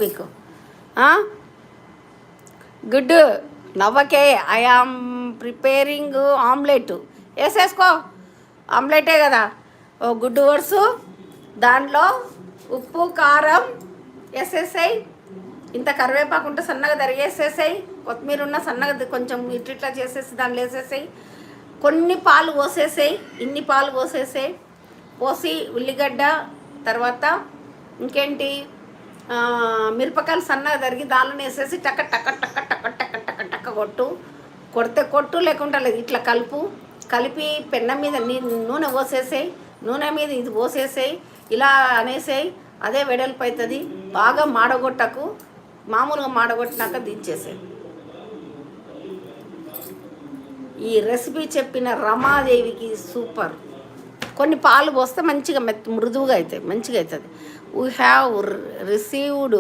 మీకు గుడ్ నవ్వకే ఐ ఆమ్ ప్రిపేరింగ్ ఆమ్లెట్ వేసేసుకో. ఆమ్లెటే కదా. ఓ గుడ్డు వరుసు దాంట్లో ఉప్పు కారం వేసేసాయి. ఇంత కరివేపాకు ఉంటే సన్నగా తరిగేసేసాయి. కొత్తిమీర ఉన్న సన్నగా కొంచెం ఇట్లా చేసేసి దాంట్లో వేసేసాయి. కొన్ని పాలు పోసేసాయి. ఇన్ని పాలు పోసేసాయి. పోసి ఉల్లిగడ్డ తర్వాత ఇంకేంటి మిరపకాయలు సన్నగా తరిగి దానిలో వేసేసి టక్క టక్క టక్క టక్క టక్క టక్క టక్క కొడితే కొట్టు లేకుండా లేదు. ఇట్లా కలిపి పెన్న మీద నూనె పోసేసాయి. నూనె మీద ఇది పోసేసాయి. ఇలా అనేసాయి. అదే వెడల్పు అవుతుంది. బాగా మాడగొట్టకు. మామూలుగా మాడగొట్టినాక దించేసాయి. ఈ రెసిపీ చెప్పిన రమాదేవికి సూపర్. కొన్ని పాలు పోస్తే మంచిగా మృదువుగా అవుతాయి, మంచిగా అవుతుంది. We have received